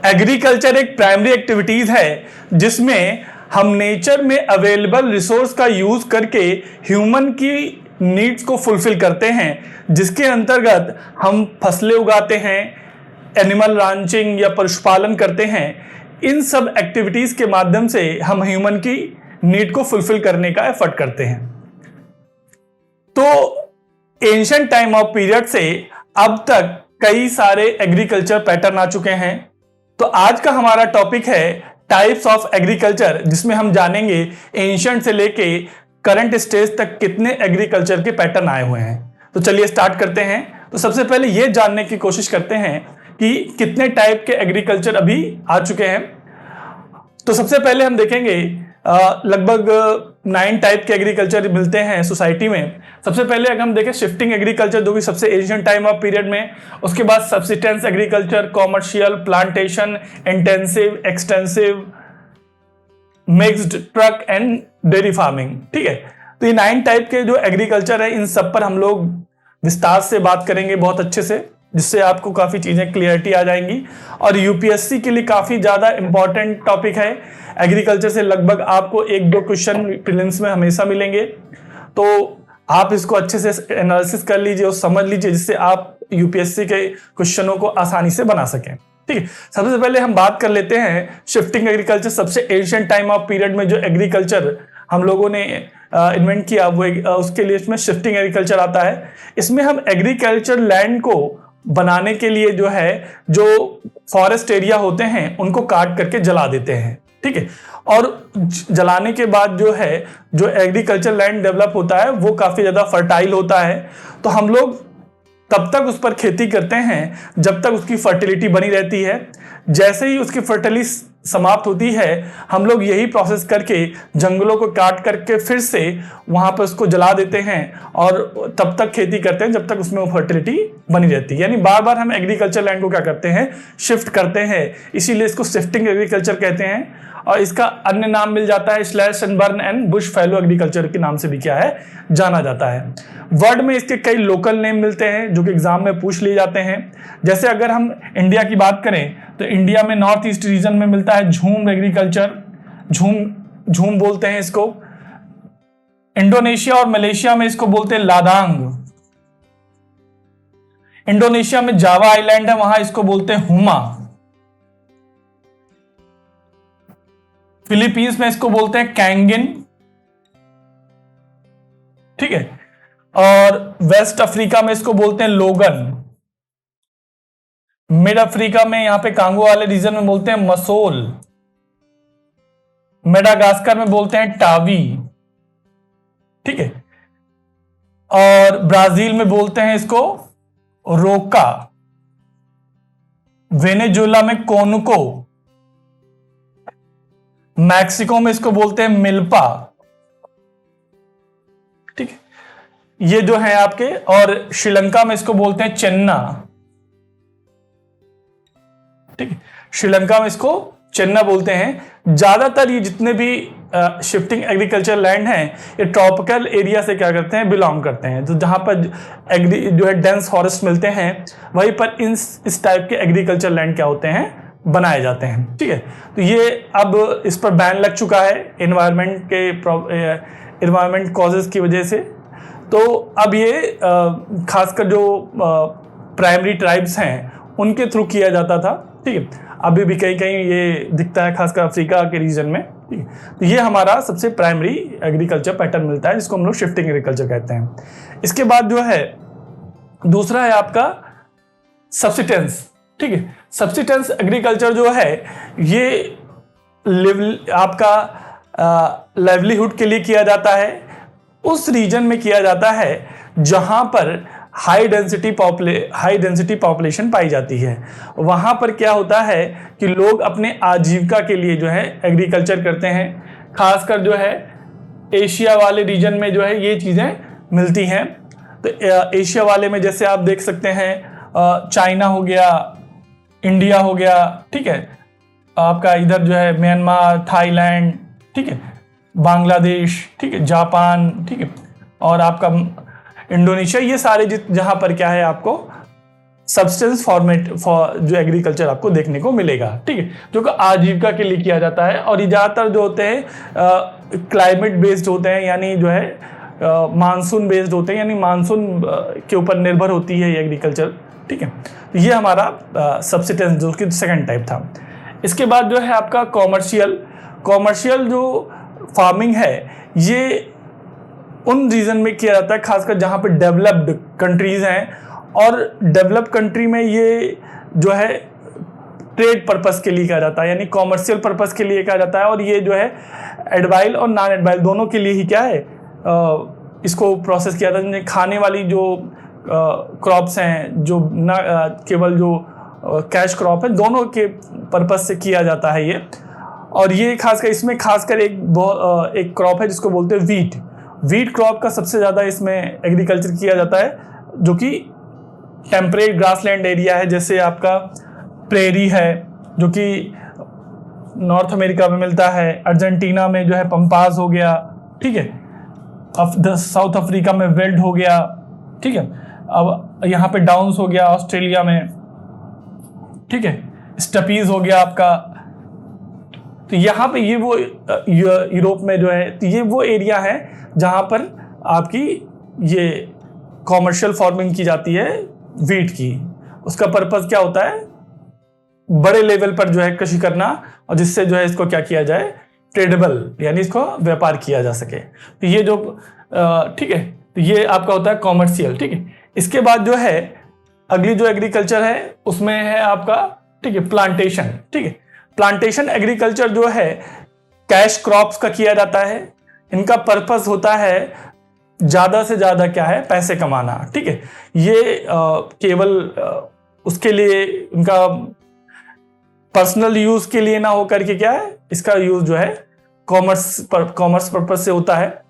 Agriculture एक primary activities है जिसमें हम नेचर में अवेलेबल रिसोर्स का यूज करके ह्यूमन की नीड्स को फुलफिल करते हैं, जिसके अंतर्गत हम फसलें उगाते हैं, एनिमल रांचिंग या पशुपालन करते हैं। इन सब एक्टिविटीज के माध्यम से हम ह्यूमन की नीड को फुलफिल करने का एफर्ट करते हैं। तो एंशिएंट टाइम ऑफ पीरियड से अब तक कई सारे एग्रीकल्चर पैटर्न आ चुके हैं। तो आज का हमारा टॉपिक है टाइप्स ऑफ एग्रीकल्चर, जिसमें हम जानेंगे एंशिएंट से लेके करंट स्टेज तक कितने एग्रीकल्चर के पैटर्न आए हुए हैं। तो चलिए स्टार्ट करते हैं। तो सबसे पहले यह जानने की कोशिश करते हैं कि कितने टाइप के एग्रीकल्चर अभी आ चुके हैं। तो सबसे पहले हम देखेंगे लगभग 9 टाइप के एग्रीकल्चर मिलते हैं सोसाइटी में। सबसे पहले अगर हम देखें शिफ्टिंग एग्रीकल्चर, जो कि सबसे एंशिएंट टाइम ऑफ पीरियड में, उसके बाद subsistence agriculture, commercial, plantation, intensive, extensive, mixed, truck and dairy farming. ठीक है, तो ये 9 टाइप के जो एग्रीकल्चर है, इन सब पर हम लोग विस्तार से बात करेंगे बहुत अच्छे से, जिससे आपको काफी चीजें क्लियरिटी आ जाएंगी। और यूपीएससी के लिए काफी ज्यादा इंपॉर्टेंट टॉपिक है। एग्रीकल्चर से लगभग आपको 1-2 क्वेश्चन प्रीलिम्स में हमेशा मिलेंगे, तो आप इसको अच्छे से एनालिसिस कर लीजिए और समझ लीजिए, जिससे आप यूपीएससी के क्वेश्चनों को आसानी से बना सकें। ठीक है, सबसे पहले हम बात कर लेते हैं शिफ्टिंग एग्रीकल्चर। सबसे एंशिएंट टाइम ऑफ पीरियड में जो एग्रीकल्चर हम लोगों ने इन्वेंट किया, वो उसके लिए इसमें शिफ्टिंग एग्रीकल्चर आता है। इसमें हम एग्रीकल्चर लैंड को बनाने के लिए जो फॉरेस्ट एरिया होते हैं उनको काट करके जला देते हैं। ठीक है, और जलाने के बाद जो एग्रीकल्चर लैंड डेवलप होता है वो काफी ज्यादा फर्टाइल होता है। तो हम लोग तब तक उस पर खेती करते हैं जब तक उसकी फर्टिलिटी बनी रहती है। जैसे ही उसकी फर्टिलिटी समाप्त होती है, हम लोग यही प्रोसेस करके जंगलों को काट करके फिर से वहां पर उसको जला देते हैं और तब तक खेती करते हैं जब तक उसमें वो फर्टिलिटी बनी रहती है। यानी बार बार हम एग्रीकल्चर लैंड को क्या करते हैं, शिफ्ट करते हैं। इसीलिए इसको शिफ्टिंग एग्रीकल्चर कहते हैं। और इसका अन्य नाम मिल जाता है slash and burn and bush fallow agriculture के नाम से भी क्या है, जाना जाता है। वर्ड में इसके कई लोकल नेम मिलते हैं जो कि एग्जाम में पूछ लिए जाते हैं। जैसे अगर हम इंडिया की बात करें तो इंडिया में नॉर्थ ईस्ट रीजन में मिलता है झूम एग्रीकल्चर, झूम बोलते हैं इसको। इंडोनेशिया और मलेशिया में इसको बोलते हैं लादांग। इंडोनेशिया में जावा आइलैंड है, वहां इसको बोलते हैं हुमा। फिलीपींस में इसको बोलते हैं कैंगिन। ठीक है, और वेस्ट अफ्रीका में इसको बोलते हैं लोगन। मिड अफ्रीका में यहां पे कांगो वाले रीजन में बोलते हैं मसोल। मेडागास्कर में बोलते हैं टावी। ठीक है, और ब्राजील में बोलते हैं इसको रोका। वेनेजुएला में कोनुको। मैक्सिको में इसको बोलते हैं मिल्पा। ठीक है, ये जो है आपके, और श्रीलंका में इसको बोलते हैं चेन्ना। ठीक है, श्रीलंका में इसको चेन्ना बोलते हैं। ज्यादातर ये जितने भी शिफ्टिंग एग्रीकल्चर लैंड हैं, ये ट्रॉपिकल एरिया से क्या करते हैं, बिलोंग करते हैं। तो जहां पर जो है डेंस फॉरेस्ट मिलते हैं, वहीं पर इस टाइप के एग्रीकल्चर लैंड क्या होते हैं, बनाए जाते हैं। ठीक है, तो ये अब इस पर बैन लग चुका है एनवायरमेंट कॉजेस की वजह से। तो अब ये खासकर जो प्राइमरी ट्राइब्स हैं उनके थ्रू किया जाता था। ठीक है, अभी भी कहीं कहीं ये दिखता है, खासकर अफ्रीका के रीजन में। ठीक है, तो ये हमारा सबसे प्राइमरी एग्रीकल्चर पैटर्न मिलता है, जिसको हम लोग शिफ्टिंग एग्रीकल्चर कहते हैं। इसके बाद जो है दूसरा है आपका सब्सिस्टेंस। ठीक है, सब्सिस्टेंस एग्रीकल्चर जो है ये आपका लाइवलीहुड के लिए किया जाता है। उस रीजन में किया जाता है जहां पर हाई डेंसिटी पॉपुलेशन पाई जाती है। वहां पर क्या होता है कि लोग अपने आजीविका के लिए जो है एग्रीकल्चर करते हैं। खासकर जो है एशिया वाले रीजन में जो है ये चीजें मिलती हैं। तो एशिया वाले में जैसे आप देख सकते हैं चाइना हो गया, इंडिया हो गया। ठीक है, आपका इधर जो है म्यांमार, थाईलैंड, ठीक है, बांग्लादेश, ठीक है, जापान, ठीक है, और आपका इंडोनेशिया, ये सारे जहां पर क्या है आपको सब्सटेंस फॉर्मेट फॉर जो एग्रीकल्चर आपको देखने को मिलेगा, ठीक है, जो कि आजीविका के लिए किया जाता है। और ये ज़्यादातर जो होते हैं क्लाइमेट बेस्ड होते हैं, यानी जो है मानसून बेस्ड होते हैं, यानी मानसून के ऊपर निर्भर होती है ये एग्रीकल्चर, ठीक है। तो ये हमारा सब्सिस्टेंस जो कि सेकंड टाइप था। इसके बाद जो है आपका कॉमर्शियल जो फार्मिंग है, ये उन रीजन में किया जाता है खासकर जहाँ पे डेवलप्ड कंट्रीज हैं, और डेवलप कंट्री में ये जो है ट्रेड पर्पस के लिए किया जाता है, यानी कॉमर्शियल पर्पस के लिए किया जाता है। और ये जो है एडवाइल और नॉन एडवाइल दोनों के लिए ही क्या है इसको प्रोसेस किया जाता है। खाने वाली जो क्रॉप्स हैं, जो ना केवल जो कैश क्रॉप है, दोनों के पर्पस से किया जाता है ये। और ये खासकर इसमें खासकर एक क्रॉप है जिसको बोलते हैं वीट क्रॉप का सबसे ज़्यादा इसमें एग्रीकल्चर किया जाता है, जो कि टेम्परेट ग्रासलैंड एरिया है, जैसे आपका प्रेरी है जो कि नॉर्थ अमेरिका में मिलता है, अर्जेंटीना में जो है पंपास हो गया, ठीक है, साउथ अफ्रीका में वेल्ड हो गया, ठीक है, अब यहाँ पे डाउन्स हो गया ऑस्ट्रेलिया में, ठीक है, स्टपीज हो गया आपका। तो यहाँ पे ये वो यूरोप में जो है, तो ये वो एरिया है जहाँ पर आपकी ये कॉमर्शियल फार्मिंग की जाती है वीट की। उसका पर्पस क्या होता है, बड़े लेवल पर जो है कृषि करना, और जिससे जो है इसको क्या किया जाए, ट्रेडेबल, यानी इसको व्यापार किया जा सके। तो ये जो ठीक है, तो ये आपका होता है कॉमर्शियल, ठीक है। इसके बाद जो है अगली जो एग्रीकल्चर है उसमें है आपका, ठीक है, प्लांटेशन, ठीक है। प्लांटेशन एग्रीकल्चर जो है कैश क्रॉप्स का किया जाता है। इनका पर्पस होता है ज्यादा से ज्यादा क्या है, पैसे कमाना, ठीक है। ये केवल उसके लिए इनका पर्सनल यूज के लिए ना होकर के क्या है, इसका यूज जो है कॉमर्स पर्पस से होता है।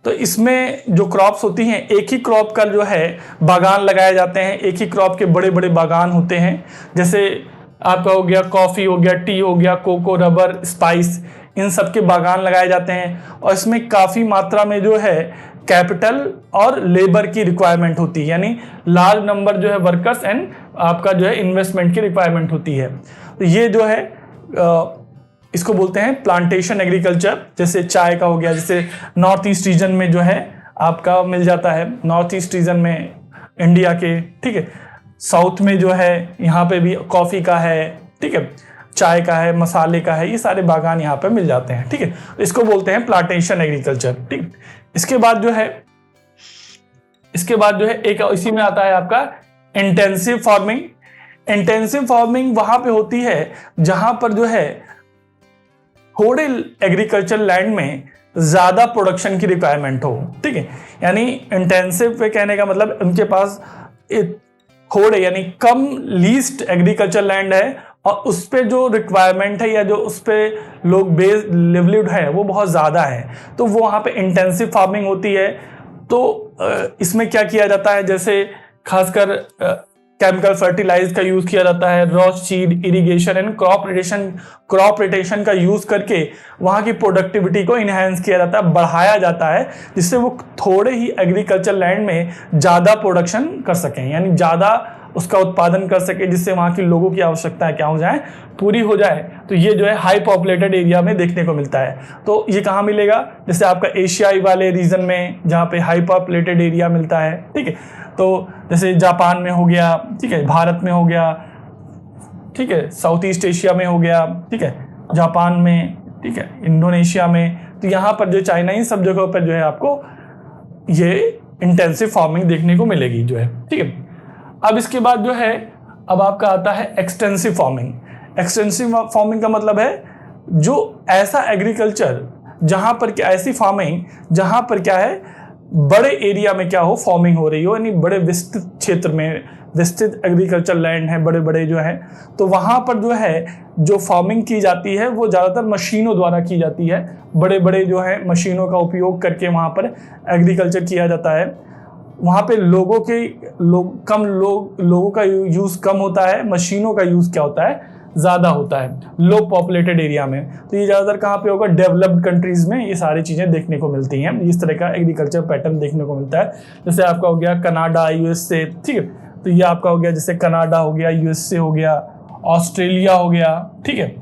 तो इसमें जो क्रॉप्स होती हैं, एक ही क्रॉप का जो है बागान लगाए जाते हैं, एक ही क्रॉप के बड़े बड़े बागान होते हैं। जैसे आपका हो गया कॉफ़ी हो गया, टी हो गया, कोको, रबर, स्पाइस, इन सब के बागान लगाए जाते हैं। और इसमें काफ़ी मात्रा में जो है कैपिटल और लेबर की रिक्वायरमेंट होती है, यानी लार्ज नंबर जो है वर्कर्स एंड आपका जो है इन्वेस्टमेंट की रिक्वायरमेंट होती है। तो ये जो है इसको बोलते हैं प्लांटेशन एग्रीकल्चर। जैसे चाय का हो गया, जैसे नॉर्थ ईस्ट रीजन में जो है आपका मिल जाता है, नॉर्थ ईस्ट रीजन में इंडिया के, ठीक है। साउथ में जो है यहाँ पे भी कॉफ़ी का है, ठीक है, चाय का है, मसाले का है, ये सारे बागान यहाँ पे मिल जाते हैं, ठीक है। इसको बोलते हैं प्लांटेशन एग्रीकल्चर, ठीक। इसके बाद जो है एक इसी में आता है आपका इंटेंसिव फार्मिंग। इंटेंसिव फार्मिंग वहां पे होती है जहां पर जो है थोड़े एग्रीकल्चर लैंड में ज्यादा प्रोडक्शन की रिक्वायरमेंट हो, ठीक है। यानी इंटेंसिव पे कहने का मतलब उनके पास थोड़े यानी कम लीस्ट एग्रीकल्चर लैंड है, और उस पे जो रिक्वायरमेंट है या जो उस पे लोग बेस लिवलीहुड है वो बहुत ज़्यादा है, तो वो वहाँ पे इंटेंसिव फार्मिंग होती है। तो इसमें क्या किया जाता है, जैसे खासकर केमिकल फर्टिलाइज का यूज़ किया जाता है, raw seed, irrigation and crop rotation का यूज़ करके वहाँ की प्रोडक्टिविटी को इन्हेंस किया जाता है, बढ़ाया जाता है, जिससे वो थोड़े ही एग्रीकल्चर लैंड में ज़्यादा प्रोडक्शन कर सकें, यानी ज़्यादा उसका उत्पादन कर सके, जिससे वहाँ की लोगों की आवश्यकताएं क्या हो जाए, पूरी हो जाए। तो ये जो है हाई पॉपुलेटेड एरिया में देखने को मिलता है। तो ये कहाँ मिलेगा, जैसे आपका एशियाई वाले रीजन में जहाँ पे हाई पॉपुलेटेड एरिया मिलता है, ठीक है। तो जैसे जापान में हो गया, ठीक है, भारत में हो गया, ठीक है, साउथ ईस्ट एशिया में हो गया, ठीक है, जापान में, ठीक है, इंडोनेशिया में, तो यहाँ पर जो चाइना, इन सब जगहों पर जो है आपको ये इंटेंसिव फार्मिंग देखने को मिलेगी जो है, ठीक है। अब इसके बाद जो है अब आपका आता है एक्सटेंसिव फार्मिंग। एक्सटेंसिव फार्मिंग का मतलब है जो ऐसा एग्रीकल्चर जहाँ पर क्या, ऐसी फार्मिंग जहाँ पर क्या है बड़े एरिया में क्या हो फार्मिंग हो रही हो, यानी बड़े विस्तृत क्षेत्र में, विस्तृत एग्रीकल्चर लैंड है बड़े बड़े जो है, तो वहाँ पर जो है जो फार्मिंग की जाती है वो ज़्यादातर मशीनों द्वारा की जाती है। बड़े बड़े जो है मशीनों का उपयोग करके वहाँ पर एग्रीकल्चर किया जाता है। वहाँ पे लोगों का यूज़ कम होता है, मशीनों का यूज़ क्या होता है, ज़्यादा होता है लो पॉपुलेटेड एरिया में। तो ये ज़्यादातर कहाँ पे होगा, डेवलप्ड कंट्रीज़ में ये सारी चीज़ें देखने को मिलती हैं। इस तरह का एग्रीकल्चर पैटर्न देखने को मिलता है। जैसे आपका हो गया कनाडा, यूएसए, ठीक है, तो ये आपका हो गया जैसे कनाडा हो गया, यूएसए हो गया, ऑस्ट्रेलिया हो गया, ठीक है,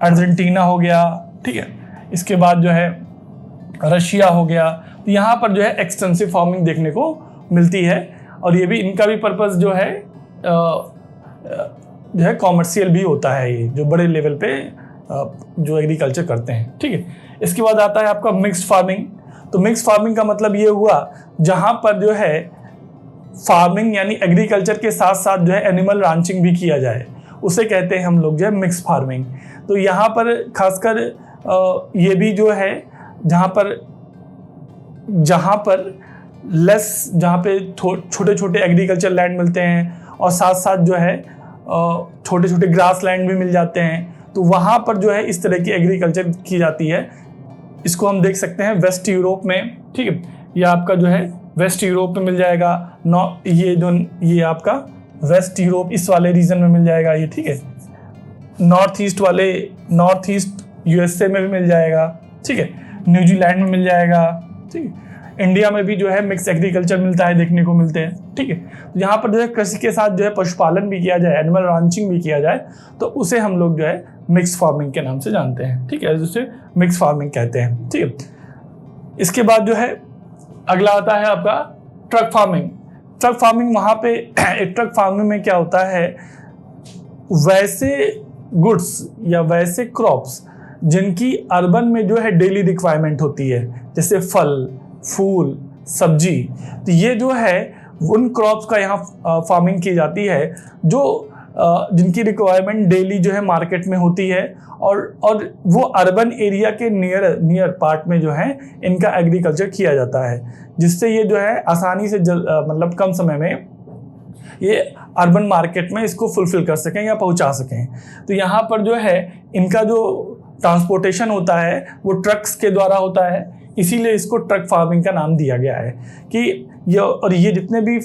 अर्जेंटीना हो गया, ठीक है, इसके बाद जो है रशिया हो गया। तो यहाँ पर जो है एक्सटेंसिव फार्मिंग देखने को मिलती है, और ये भी इनका भी पर्पस जो है कॉमर्शियल भी होता है, ये जो बड़े लेवल पे जो एग्रीकल्चर करते हैं, ठीक है। इसके बाद आता है आपका मिक्स्ड फार्मिंग। तो मिक्स्ड फार्मिंग का मतलब ये हुआ जहाँ पर जो है फार्मिंग यानी एग्रीकल्चर के साथ साथ जो है एनिमल रांचिंग भी किया जाए, उसे कहते हैं हम लोग जो है मिक्स्ड फार्मिंग। तो यहाँ पर खासकर ये भी जो है जहाँ पर जहाँ पे छोटे छोटे एग्रीकल्चर लैंड मिलते हैं और साथ साथ जो है छोटे छोटे ग्रास लैंड भी मिल जाते हैं, तो वहाँ पर जो है इस तरह की एग्रीकल्चर की जाती है। इसको हम देख सकते हैं वेस्ट यूरोप में, ठीक है, ये आपका जो है वेस्ट यूरोप में मिल जाएगा। ये आपका वेस्ट यूरोप इस वाले रीजन में मिल जाएगा ये, ठीक है। नॉर्थ ईस्ट यूएसए में भी मिल जाएगा, ठीक है, न्यूजीलैंड में मिल जाएगा, ठीक है। इंडिया में भी जो है मिक्स एग्रीकल्चर मिलता है, देखने को मिलते हैं, ठीक है। तो यहाँ पर जो है कृषि के साथ जो है पशुपालन भी किया जाए, एनिमल रांचिंग भी किया जाए, तो उसे हम लोग जो है मिक्स फार्मिंग के नाम से जानते हैं, ठीक है, जिसे मिक्स फार्मिंग कहते हैं, ठीक है। इसके बाद जो है अगला आता है आपका ट्रक फार्मिंग। ट्रक फार्मिंग वहाँ पे ट्रक फार्मिंग में क्या होता है, वैसे गुड्स या वैसे क्रॉप्स जिनकी अर्बन में जो है डेली रिक्वायरमेंट होती है, जैसे फल, फूल, सब्जी, तो ये जो है उन क्रॉप्स का यहाँ फार्मिंग की जाती है जो जिनकी रिक्वायरमेंट डेली जो है मार्केट में होती है, और वो अर्बन एरिया के नियर पार्ट में जो है इनका एग्रीकल्चर किया जाता है, जिससे ये जो है आसानी से मतलब कम समय में ये अर्बन मार्केट में इसको फुलफिल कर सकें या पहुंचा सकें। तो यहाँ पर जो है इनका जो ट्रांसपोर्टेशन होता है वो ट्रक्स के द्वारा होता है, इसीलिए इसको ट्रक फार्मिंग का नाम दिया गया है कि ये जितने भी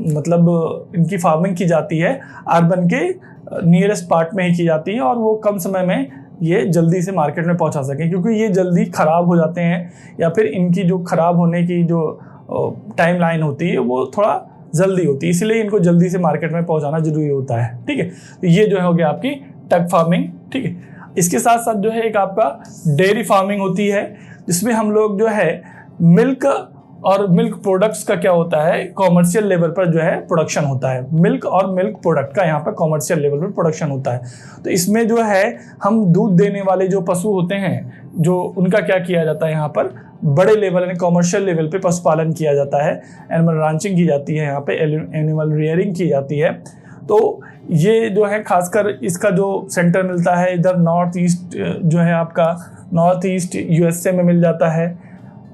मतलब इनकी फार्मिंग की जाती है अर्बन के नियरेस्ट पार्ट में ही की जाती है, और वो कम समय में ये जल्दी से मार्केट में पहुंचा सकें, क्योंकि ये जल्दी ख़राब हो जाते हैं या फिर इनकी जो ख़राब होने की जो टाइम लाइन होती है वो थोड़ा जल्दी होती है, इसलिए इनको जल्दी से मार्केट में पहुंचाना जरूरी होता है, ठीक है। तो ये जो है हो गया आपकी ट्रक फार्मिंग, ठीक है। इसके साथ साथ जो है एक आपका डेयरी फार्मिंग होती है, जिसमें हम लोग जो है मिल्क और मिल्क प्रोडक्ट्स का क्या होता है, कॉमर्शियल लेवल पर जो है प्रोडक्शन होता है। मिल्क और मिल्क प्रोडक्ट का यहाँ पर कॉमर्शियल लेवल पर प्रोडक्शन होता है। तो इसमें जो है हम दूध देने वाले जो पशु होते हैं, जो उनका क्या किया जाता है, यहाँ पर बड़े लेवल यानी कॉमर्शियल लेवल पे पशुपालन किया जाता है, एनिमल रांचिंग की जाती है, यहाँ पे एनिमल रियरिंग की जाती है। तो ये जो है खासकर इसका जो सेंटर मिलता है इधर नॉर्थ ईस्ट जो है आपका नॉर्थ ईस्ट यूएसए में मिल जाता है,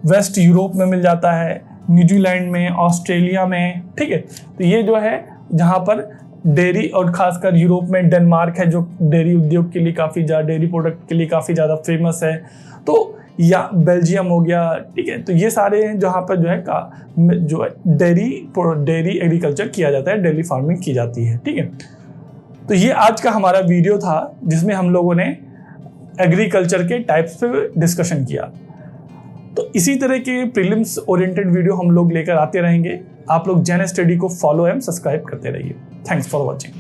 वेस्ट यूरोप में मिल जाता है, न्यूजीलैंड में, ऑस्ट्रेलिया में, ठीक है। तो ये जो है जहाँ पर डेयरी और खासकर यूरोप में डेनमार्क है जो डेयरी उद्योग के लिए काफ़ी ज़्यादा, डेयरी प्रोडक्ट के लिए काफ़ी ज़्यादा फेमस है, तो या बेल्जियम हो गया, ठीक है। तो ये सारे हैं जहाँ पर जो है डेयरी एग्रीकल्चर किया जाता है, डेयरी फार्मिंग की जाती है, ठीक है। तो ये आज का हमारा वीडियो था जिसमें हम लोगों ने एग्रीकल्चर के टाइप्स पे डिस्कशन किया। तो इसी तरह के प्रीलिम्स ओरिएंटेड वीडियो हम लोग लेकर आते रहेंगे। आप लोग जैन स्टडी को फॉलो एंड सब्सक्राइब करते रहिए। Thanks for watching.